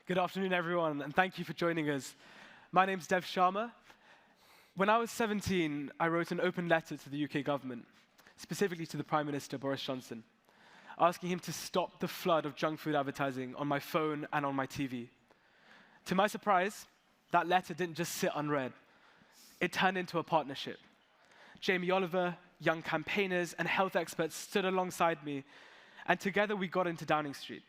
Good afternoon, everyone, and thank you for joining us. My name's Sharma. When I was 17, I wrote an open letter to the UK government, specifically to the Prime Minister, Boris Johnson, asking him to stop the flood of junk food advertising on my phone and on my TV. To my surprise, that letter didn't just sit unread. It turned into a partnership. Jamie Oliver, young campaigners, and health experts stood alongside me, and together we got into Downing Street.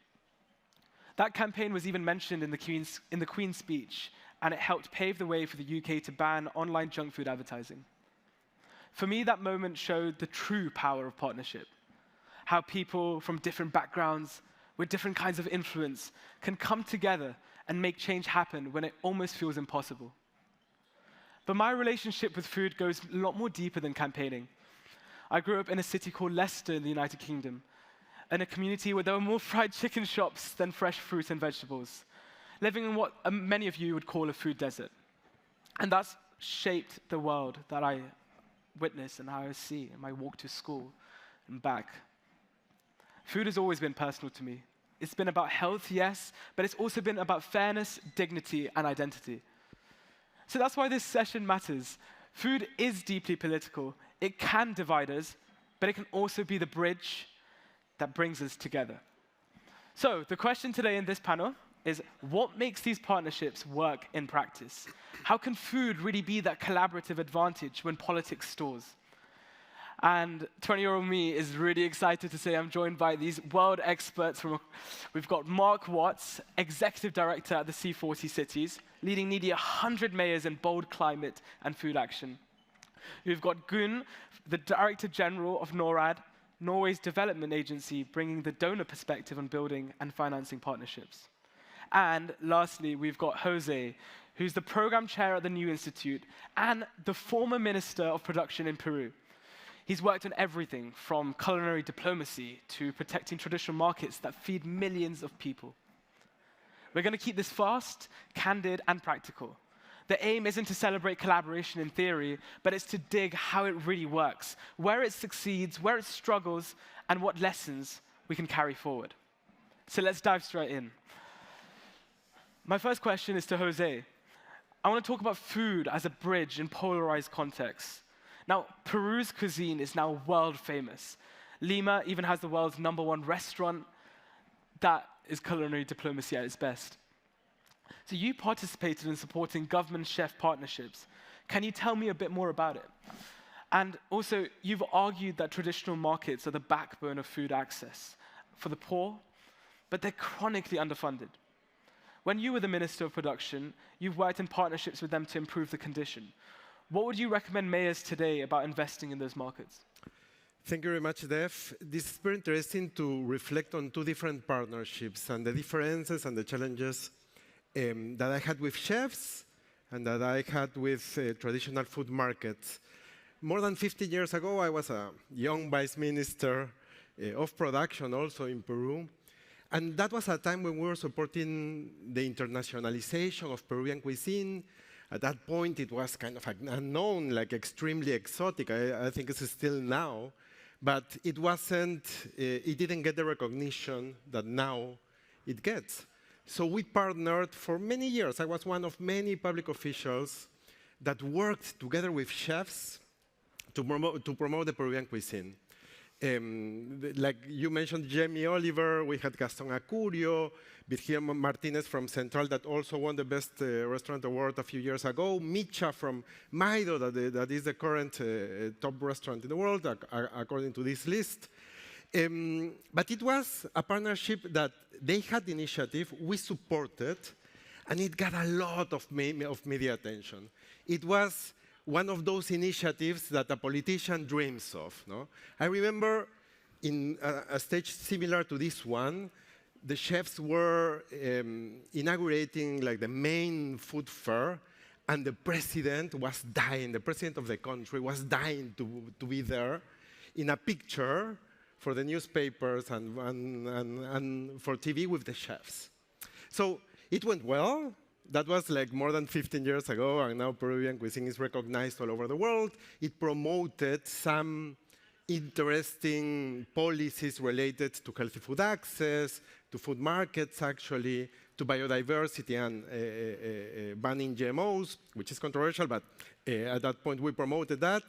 That campaign was even mentioned in the Queen's speech, and it helped pave the way for the UK to ban online junk food advertising. For me, that moment showed the true power of partnership, how people from different backgrounds, with different kinds of influence, can come together and make change happen when it almost feels impossible. But my relationship with food goes a lot more deeper than campaigning. I grew up in a city called Leicester in the United Kingdom, in a community where there were more fried chicken shops than fresh fruit and vegetables, living in what many of you would call a food desert. And that's shaped the world that I witness and how I see in my walk to school and back. Food has always been personal to me. It's been about health, yes, but it's also been about fairness, dignity, and identity. So that's why this session matters. Food is deeply political. It can divide us, but it can also be the bridge that brings us together. So the question today in this panel is, what makes these partnerships work in practice? How can food really be that collaborative advantage when politics stalls? And 20-year-old me is really excited to say I'm joined by these world experts. We've got Mark Watts, Executive Director at the C40 Cities, leading nearly 100 mayors in bold climate and food action. We've got Gunn, the Director General of NORAD, Norway's development agency, bringing the donor perspective on building and financing partnerships. And lastly, we've got Jose, who's the program chair at the New Institute and the former Minister of Production in Peru. He's worked on everything from culinary diplomacy to protecting traditional markets that feed millions of people. We're going to keep this fast, candid, and practical. The aim isn't to celebrate collaboration in theory, but it's to dig how it really works, where it succeeds, where it struggles, and what lessons we can carry forward. So let's dive straight in. My first question is to Jose. I want to talk about food as a bridge in polarized contexts. Now, Peru's cuisine is now world famous. Lima even has the world's #1 restaurant. That is culinary diplomacy at its best. So you participated in supporting government chef partnerships. Can you tell me a bit more about it? And also, you've argued that traditional markets are the backbone of food access for the poor, but they're chronically underfunded. When you were the Minister of Production, you've worked in partnerships with them to improve the condition. What would you recommend mayors today about investing in those markets? Thank you very much, Dev. This is very interesting to reflect on two different partnerships and the differences and the challenges that I had with chefs and that I had with traditional food markets. More than 50 years ago, I was a young vice minister of production also in Peru. And that was a time when we were supporting the internationalization of Peruvian cuisine. At that point, it was kind of unknown, like extremely exotic. I think it's still now. But it didn't get the recognition that now it gets. So we partnered for many years. I was one of many public officials that worked together with chefs to promote the Peruvian cuisine. Like you mentioned, Jamie Oliver, we had Gaston Acurio, Virgilio Martinez from Central that also won the Best Restaurant Award a few years ago, Micha from Maido, that is the current top restaurant in the world, according to this list. But it was a partnership that they had initiative, we supported, and it got a lot of media attention. It was one of those initiatives that a politician dreams of. No? I remember in a stage similar to this one, the chefs were inaugurating like the main food fair, and the president was dying. The president of the country was dying to be there in a picture for the newspapers and for TV with the chefs. So it went well. That was like more than 15 years ago, and now Peruvian cuisine is recognized all over the world. It promoted some interesting policies related to healthy food access, to food markets, actually, to biodiversity and banning GMOs, which is controversial, but at that point we promoted that.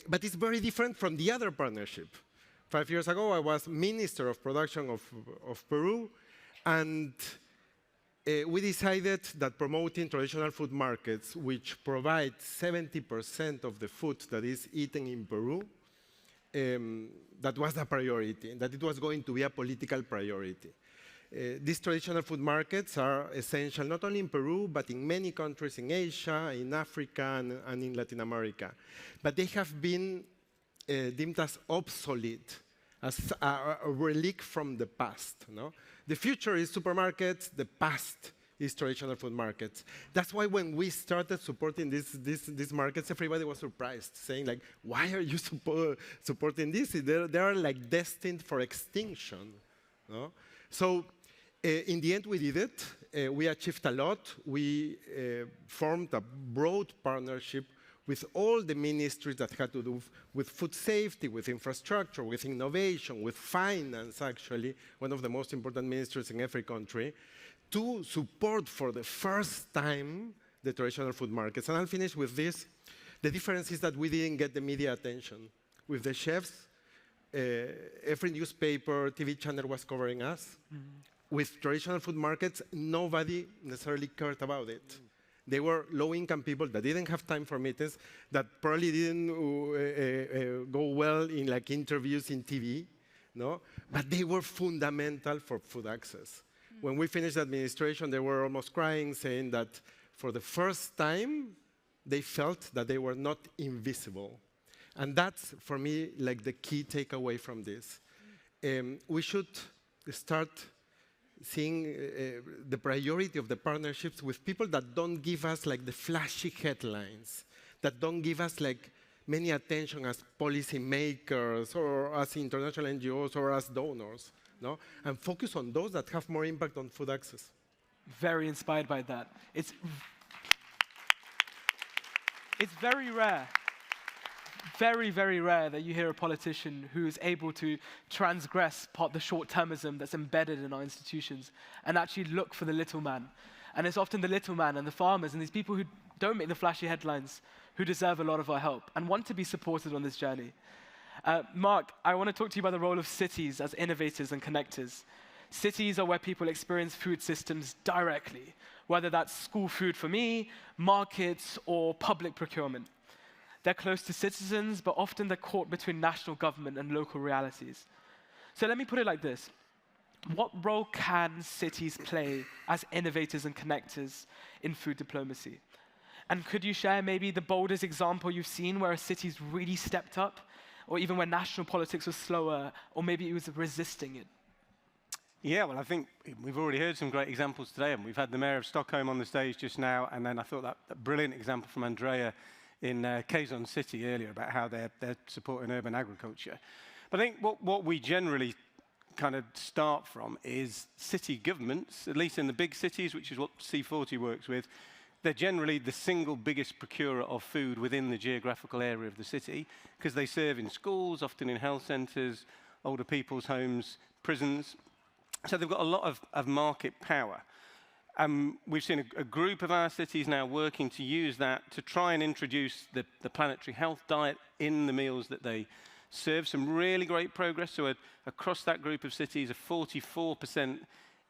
But it's very different from the other partnership. 5 years ago, I was Minister of Production of Peru, and we decided that promoting traditional food markets, which provide 70% of the food that is eaten in Peru, that was a priority, that it was going to be a political priority. These traditional food markets are essential not only in Peru, but in many countries in Asia, in Africa, and in Latin America. But they have been deemed as obsolete, as a relic from the past. No? The future is supermarkets, the past is traditional food markets. That's why when we started supporting these markets, everybody was surprised, saying like, why are you supporting this? They are like destined for extinction. No? So in the end, we did it. We achieved a lot. We formed a broad partnership with all the ministries that had to do with food safety, with infrastructure, with innovation, with finance, actually, one of the most important ministries in every country, to support for the first time the traditional food markets. And I'll finish with this. The difference is that we didn't get the media attention. With the chefs, every newspaper, TV channel was covering us. With traditional food markets, nobody necessarily cared about it. They were low-income people that didn't have time for meetings, that probably didn't go well in like interviews in TV, no? But they were fundamental for food access. When we finished the administration, they were almost crying, saying that for the first time, they felt that they were not invisible. And that's, for me, like the key takeaway from this. We should start seeing the priority of the partnerships with people that don't give us like the flashy headlines, that don't give us like many attention as policy makers or as international NGOs or as donors, no? And focus on those that have more impact on food access. Very inspired by that. It's very rare. Very, very rare that you hear a politician who is able to transgress the short-termism that's embedded in our institutions and actually look for the little man. And it's often the little man and the farmers and these people who don't make the flashy headlines who deserve a lot of our help and want to be supported on this journey. Mark, I want to talk to you about the role of cities as innovators and connectors. Cities are where people experience food systems directly, whether that's school food for me, markets, or public procurement. They're close to citizens, but often they're caught between national government and local realities. So let me put it like this. What role can cities play as innovators and connectors in food diplomacy? And could you share maybe the boldest example you've seen where a city's really stepped up, or even where national politics was slower, or maybe it was resisting it? Yeah, well, I think we've already heard some great examples today, and we've had the Mayor of Stockholm on the stage just now, and then I thought that brilliant example from Andrea in Quezon City earlier about how they're supporting urban agriculture. But I think what we generally kind of start from is city governments, at least in the big cities, which is what C40 works with. They're generally the single biggest procurer of food within the geographical area of the city because they serve in schools, often in health centres, older people's homes, prisons. So they've got a lot of market power. We've seen a group of our cities now working to use that to try and introduce the planetary health diet in the meals that they serve. Some really great progress. So across that group of cities, a 44%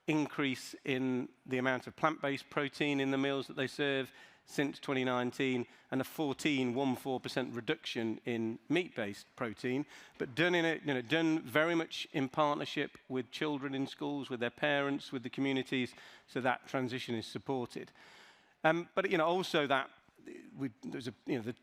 increase in the amount of plant-based protein in the meals that they serve since 2019, and a 14% reduction in meat-based protein, but done very much in partnership with children in schools, with their parents, with the communities, so that transition is supported. But also that there's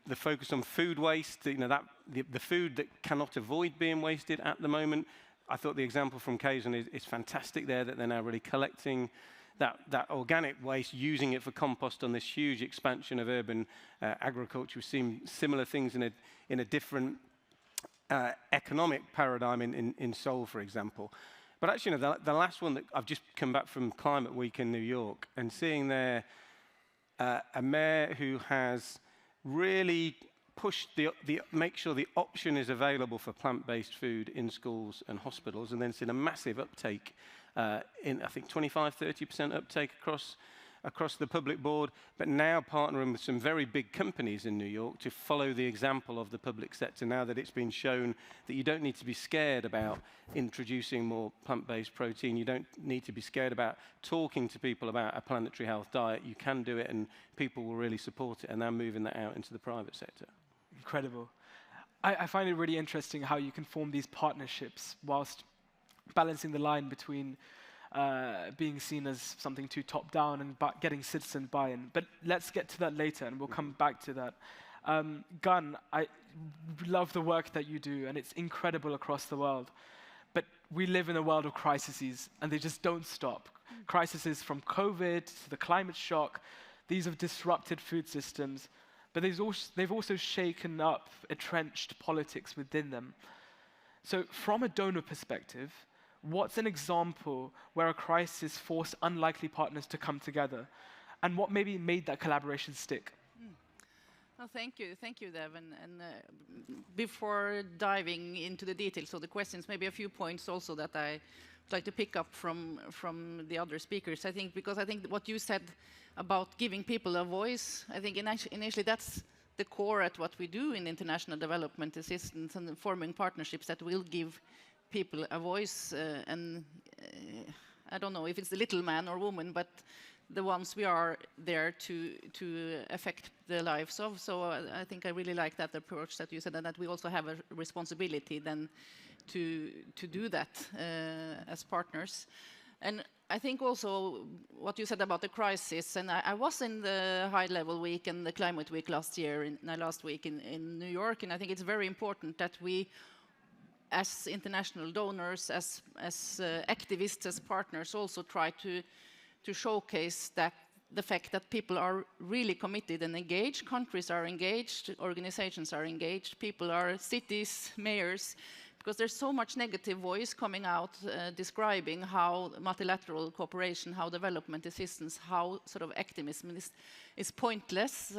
the focus on food waste. The food that cannot avoid being wasted at the moment. I thought the example from Quezon is fantastic there, that they're now really collecting that organic waste, using it for compost on this huge expansion of urban agriculture. We've seen similar things in a different economic paradigm in Seoul, for example. But actually, the last one that I've just come back from Climate Week in New York and seeing there a mayor who has really push make sure the option is available for plant-based food in schools and hospitals, and then seen a massive uptake in, I think, 25–30% uptake across the public board, but now partnering with some very big companies in New York to follow the example of the public sector, now that it's been shown that you don't need to be scared about introducing more plant-based protein, you don't need to be scared about talking to people about a planetary health diet, you can do it and people will really support it, and they're moving that out into the private sector. Incredible. I find it really interesting how you can form these partnerships whilst balancing the line between being seen as something too top-down and getting citizen buy-in. But let's get to that later, and we'll come back to that. Gun, I love the work that you do, and it's incredible across the world. But we live in a world of crises, and they just don't stop. Crises from COVID to the climate shock. These have disrupted food systems, but they've also shaken up entrenched politics within them. So from a donor perspective, what's an example where a crisis forced unlikely partners to come together? And what maybe made that collaboration stick? Well, thank you, Devin. And before diving into the details of the questions, maybe a few points also that I would like to pick up from the other speakers. Because I think what you said about giving people a voice, I think initially that's the core at what we do in international development assistance and forming partnerships that will give people a voice, and I don't know if it's the little man or woman, but the ones we are there to affect the lives of. So I think I really like that approach that you said, and that we also have a responsibility then to do that as partners. And I think also what you said about the crisis, and I was in the high-level week and the climate week last week in New York, and I think it's very important that we, as international donors, as activists, as partners, also try to showcase that the fact that people are really committed and engaged, countries are engaged, organizations are engaged, people are cities, mayors, because there's so much negative voice coming out describing how multilateral cooperation, how development assistance, how sort of activism is pointless.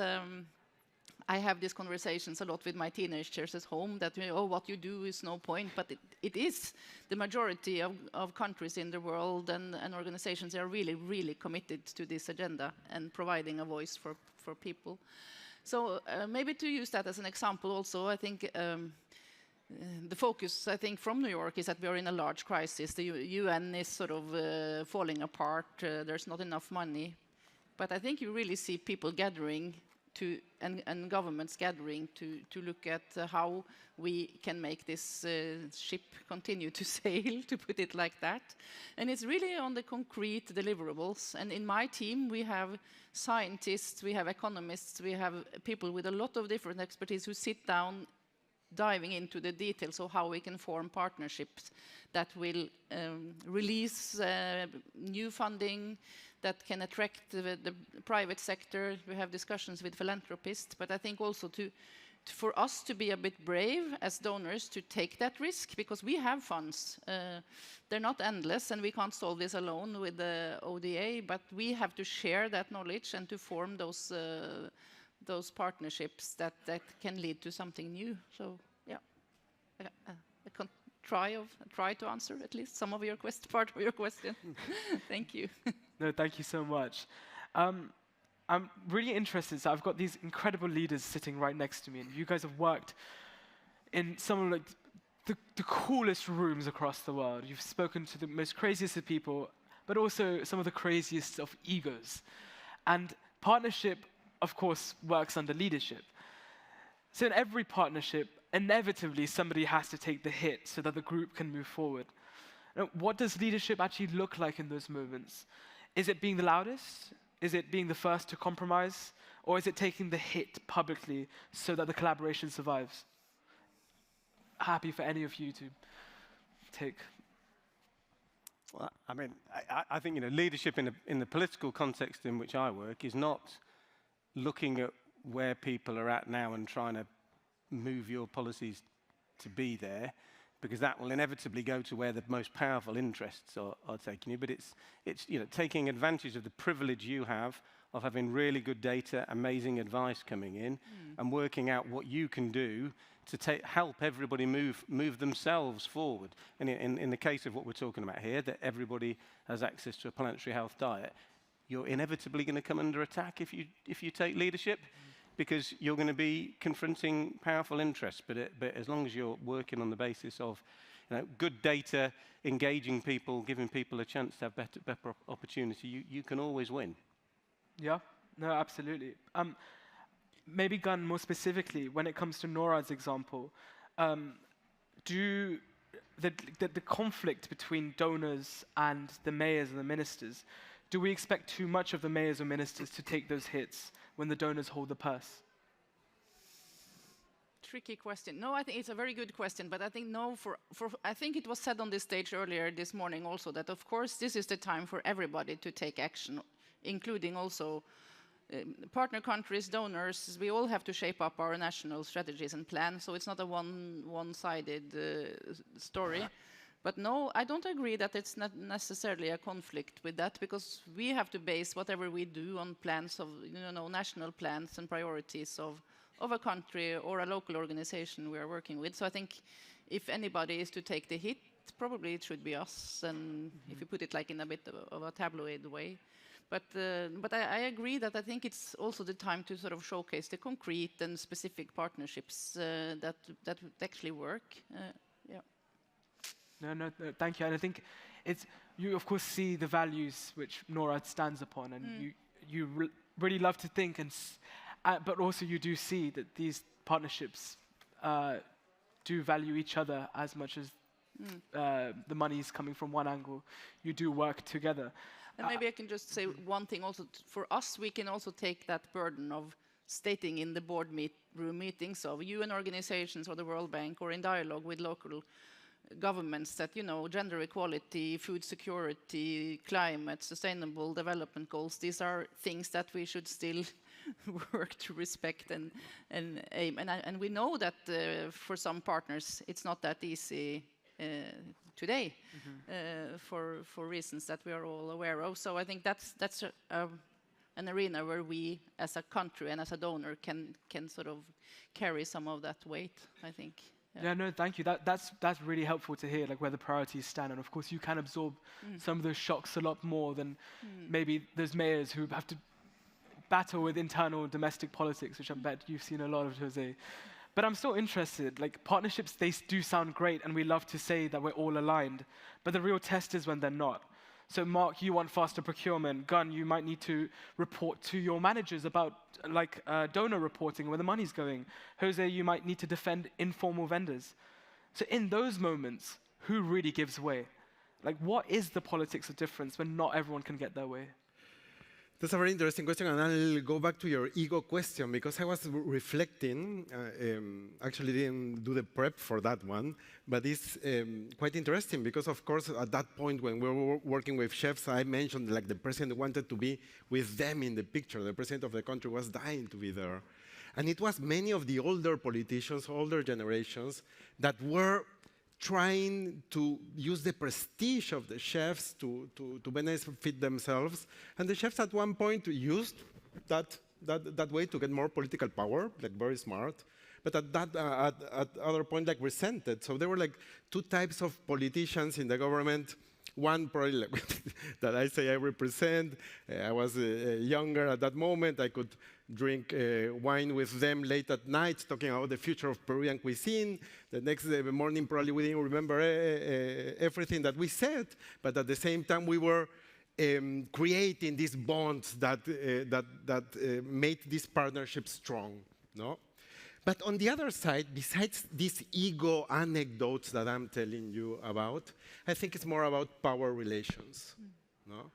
I have these conversations a lot with my teenagers at home that, oh, what you do is no point, but it is. The majority of countries in the world and organizations are really, really committed to this agenda and providing a voice for people. So maybe to use that as an example also, I think the focus, I think, from New York is that we are in a large crisis. The UN is sort of falling apart. There's not enough money. But I think you really see people gathering and governments gathering to look at how we can make this ship continue to sail, to put it like that. And it's really on the concrete deliverables. And in my team, we have scientists, we have economists, we have people with a lot of different expertise who sit down diving into the details of how we can form partnerships that will release new funding, that can attract the private sector. We have discussions with philanthropists, but I think also for us to be a bit brave as donors to take that risk, because we have funds. They're not endless, and we can't solve this alone with the ODA, but we have to share that knowledge and to form those partnerships that can lead to something new. So, yeah, I can try to answer at least some of your part of your question. Thank you. No, thank you so much. I'm really interested. So I've got these incredible leaders sitting right next to me, and you guys have worked in some of the coolest rooms across the world. You've spoken to the most craziest of people, but also some of the craziest of egos. And partnership, of course, works under leadership. So in every partnership, inevitably somebody has to take the hit so that the group can move forward. Now, what does leadership actually look like in those moments? Is it being the loudest? Is it being the first to compromise? Or is it taking the hit publicly so that the collaboration survives? Happy for any of you to take. Well, I mean, I think leadership in the political context in which I work is not looking at where people are at now and trying to move your policies to be there, because that will inevitably go to where the most powerful interests are taking you. But it's taking advantage of the privilege you have of having really good data, amazing advice coming in, and working out what you can do to help everybody move themselves forward. And in the case of what we're talking about here, that everybody has access to a planetary health diet, you're inevitably going to come under attack if you take leadership, because you're going to be confronting powerful interests. But as long as you're working on the basis of good data, engaging people, giving people a chance to have better opportunity, you can always win. Yeah, no, absolutely. Maybe, Gun, more specifically, when it comes to NORAD's example, do the conflict between donors and the mayors and the ministers, do we expect too much of the mayors or ministers to take those hits when the donors hold the purse? Tricky question. No, I think it's a very good question, but I think no. I think it was said on this stage earlier this morning also that, of course, this is the time for everybody to take action, including also partner countries, donors. We all have to shape up our national strategies and plans, so it's not a one-sided story. But no, I don't agree that it's not necessarily a conflict with that, because we have to base whatever we do on plans of, national plans and priorities of a country or a local organization we are working with. So I think if anybody is to take the hit, probably it should be us, and if you put it like in a bit of a tabloid way. But I agree that I think it's also the time to sort of showcase the concrete and specific partnerships that actually work. Yeah. No, thank you. And I think you of course see the values which NORAD stands upon, and you really love to think, but also you do see that these partnerships do value each other as much as the money is coming from one angle. You do work together. And maybe I can just say one thing also. For us, we can also take that burden of stating in the board room meetings of UN organizations or the World Bank, or in dialogue with local governments, that gender equality, food security, climate, sustainable development goals, these are things that we should still work to respect and aim. And we know that for some partners it's not that easy today, for reasons that we are all aware of. So I think that's an arena where we as a country and as a donor can sort of carry some of that weight, I think. Yeah, no, thank you. That's really helpful to hear, like where the priorities stand. And of course, you can absorb some of those shocks a lot more than maybe those mayors who have to battle with internal domestic politics, which I bet you've seen a lot of, Jose. But I'm still interested. Like partnerships, they do sound great, and we love to say that we're all aligned. But the real test is when they're not. So Mark, you want faster procurement. Gun, you might need to report to your managers about donor reporting, where the money's going. Jose, you might need to defend informal vendors. So in those moments, who really gives way? Like, what is the politics of difference when not everyone can get their way? That's a very interesting question, and I'll go back to your ego question, because I was reflecting, actually didn't do the prep for that one, but it's quite interesting because, of course, at that point when we were working with chefs, I mentioned like the president wanted to be with them in the picture. The president of the country was dying to be there. And it was many of the older politicians, older generations, that were trying to use the prestige of the chefs to benefit themselves. And the chefs at one point used that way to get more political power, like very smart. But at other point, like resented. So there were like two types of politicians in the government. One probably like that I say I represent. I was younger at that moment. I could drink wine with them late at night, talking about the future of Peruvian cuisine. The next morning, probably we didn't remember everything that we said, but at the same time, we were creating these bonds that made this partnership strong. No? But on the other side, besides these ego anecdotes that I'm telling you about, I think it's more about power relations. No?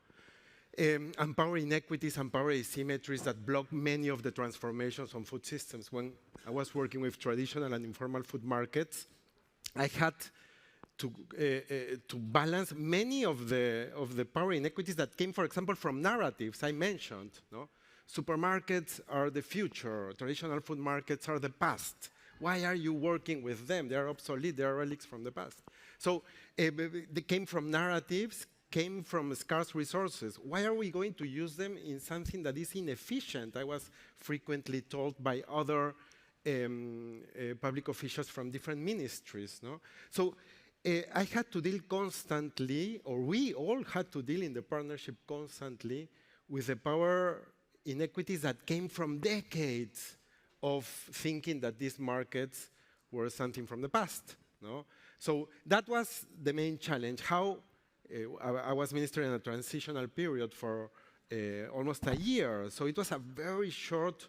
And power inequities and power asymmetries that block many of the transformations on food systems. When I was working with traditional and informal food markets, I had to balance many of the power inequities that came, for example, from narratives I mentioned. No? Supermarkets are the future. Traditional food markets are the past. Why are you working with them? They are obsolete, they are relics from the past. So they came from narratives, came from scarce resources. Why are we going to use them in something that is inefficient? I was frequently told by other public officials from different ministries. No? So I had to deal constantly, or we all had to deal in the partnership constantly with the power inequities that came from decades of thinking that these markets were something from the past. No? So that was the main challenge. How I was minister in a transitional period for almost a year. So it was a very short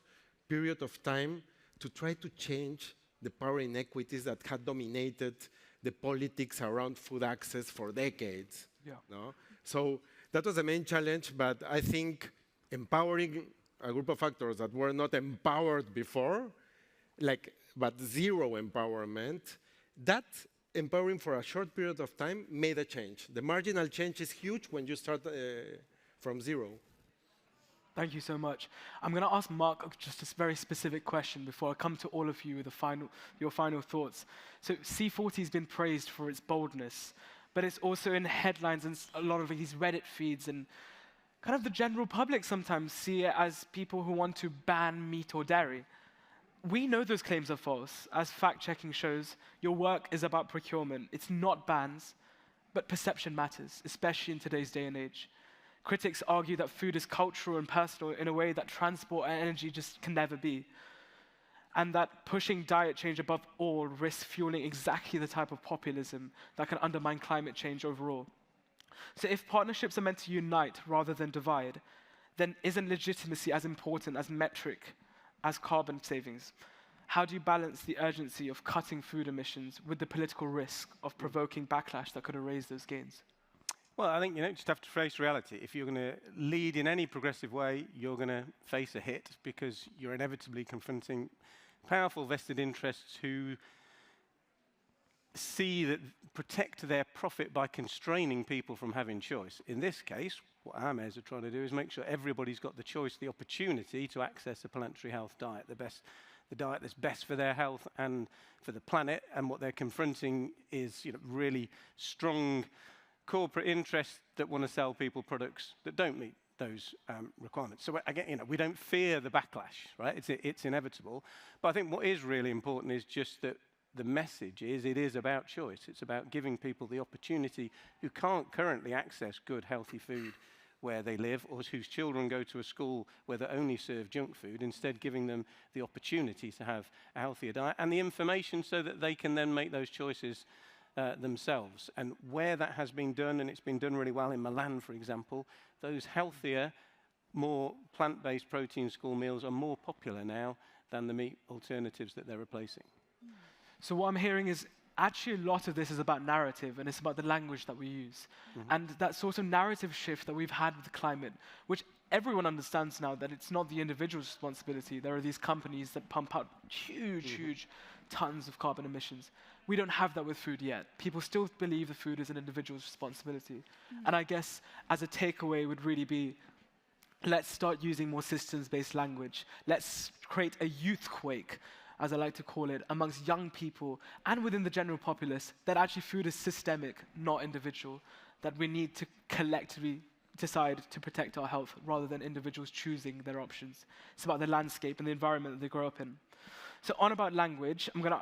period of time to try to change the power inequities that had dominated the politics around food access for decades. Yeah. No? So that was the main challenge, but I think empowering a group of actors that were not empowered before, but zero empowerment, that empowering for a short period of time made a change. The marginal change is huge when you start from zero. Thank you so much. I'm going to ask Mark just a very specific question before I come to all of you with your final thoughts. So C40 has been praised for its boldness, but it's also in headlines and a lot of these Reddit feeds, and kind of the general public sometimes see it as people who want to ban meat or dairy. We know those claims are false. As fact-checking shows, your work is about procurement. It's not bans, but perception matters, especially in today's day and age. Critics argue that food is cultural and personal in a way that transport and energy just can never be. And that pushing diet change above all risks fueling exactly the type of populism that can undermine climate change overall. So if partnerships are meant to unite rather than divide, then isn't legitimacy as important as metric as carbon savings? How do you balance the urgency of cutting food emissions with the political risk of provoking backlash that could erase those gains? Well, I think you just have to face reality. If you're going to lead in any progressive way, you're going to face a hit because you're inevitably confronting powerful vested interests who see that protect their profit by constraining people from having choice. In this case, what our mayors are trying to do is make sure everybody's got the choice, the opportunity to access a planetary health diet, the diet that's best for their health and for the planet. And what they're confronting is really strong corporate interests that want to sell people products that don't meet those requirements. So again, we don't fear the backlash, right? It's inevitable. But I think what is really important is just that the message is it is about choice. It's about giving people the opportunity who can't currently access good, healthy food where they live, or whose children go to a school where they only serve junk food, instead giving them the opportunity to have a healthier diet and the information so that they can then make those choices themselves. And where that has been done, and it's been done really well in Milan, for example, those healthier, more plant-based protein school meals are more popular now than the meat alternatives that they're replacing. So what I'm hearing is actually a lot of this is about narrative, and it's about the language that we use. Mm-hmm. And that sort of narrative shift that we've had with the climate, which everyone understands now that it's not the individual's responsibility. There are these companies that pump out huge tons of carbon emissions. We don't have that with food yet. People still believe the food is an individual's responsibility. And I guess as a takeaway would really be, let's start using more systems-based language. Let's create a youth quake, as I like to call it, amongst young people and within the general populace, that actually food is systemic, not individual, that we need to collectively decide to protect our health rather than individuals choosing their options. It's about the landscape and the environment that they grow up in. So on about language, I'm going to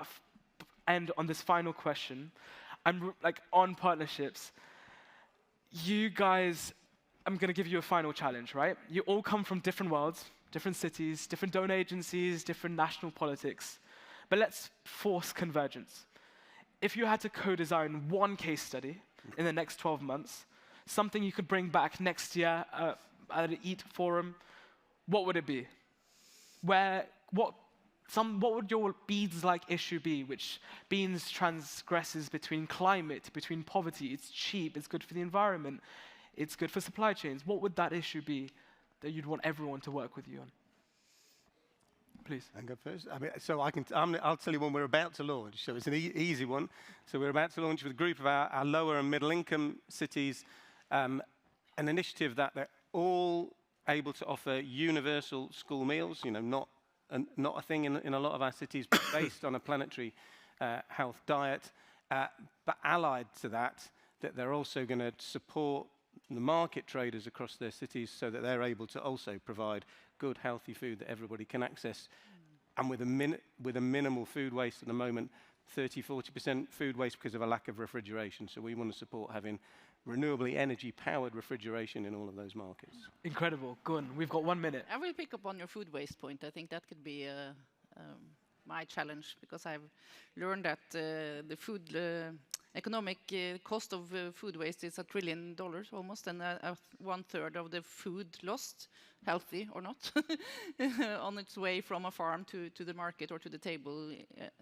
end on this final question. I'm on partnerships. You guys, I'm going to give you a final challenge, right? You all come from different worlds, different cities, different donor agencies, different national politics. But let's force convergence. If you had to co-design one case study in the next 12 months, something you could bring back next year at an EAT forum, what would it be? What would your beans-like issue be, which beans transgresses between climate, between poverty? It's cheap, it's good for the environment, it's good for supply chains. What would that issue be that you'd want everyone to work with you on? Please. I can go first. I'll tell you one we're about to launch. So it's an easy one. So we're about to launch with a group of our lower and middle income cities, an initiative that they're all able to offer universal school meals, not not a thing in a lot of our cities, based on a planetary health diet. But allied to that, that they're also going to support the market traders across their cities so that they're able to also provide good, healthy food that everybody can access. And with a minimal food waste at the moment, 30–40% food waste because of a lack of refrigeration. So we want to support having renewably energy-powered refrigeration in all of those markets. Incredible. Gun, we've got 1 minute. I will pick up on your food waste point. I think that could be my challenge, because I've learned that the food economic cost of food waste is $1 trillion almost, and 1/3 of the food lost, healthy or not, on its way from a farm to the market or to the table.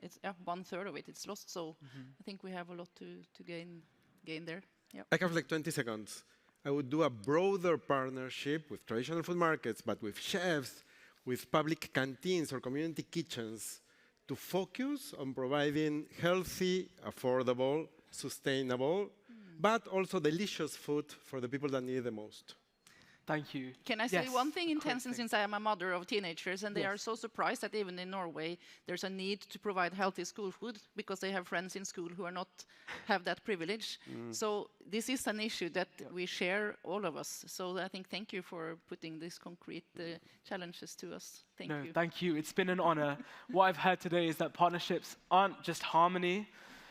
It's 1/3 of it, it's lost. So I think we have a lot to gain there. Yep. I have like 20 seconds. I would do a broader partnership with traditional food markets, but with chefs, with public canteens or community kitchens, to focus on providing healthy, affordable, sustainable, but also delicious food for the people that need it the most. Thank you. Can I say one thing in quick Tenson, thing. since I am a mother of teenagers, and they are so surprised that even in Norway there's a need to provide healthy school food because they have friends in school who are not have that privilege. So this is an issue that we share, all of us. So I think thank you for putting these concrete challenges to us. Thank you. Thank you. It's been an honor. What I've heard today is that partnerships aren't just harmony.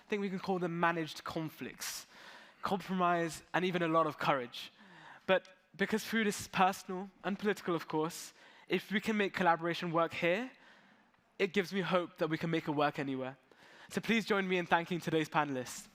I think we can call them managed conflicts, compromise, and even a lot of courage. But because food is personal and political, of course, if we can make collaboration work here, it gives me hope that we can make it work anywhere. So please join me in thanking today's panelists.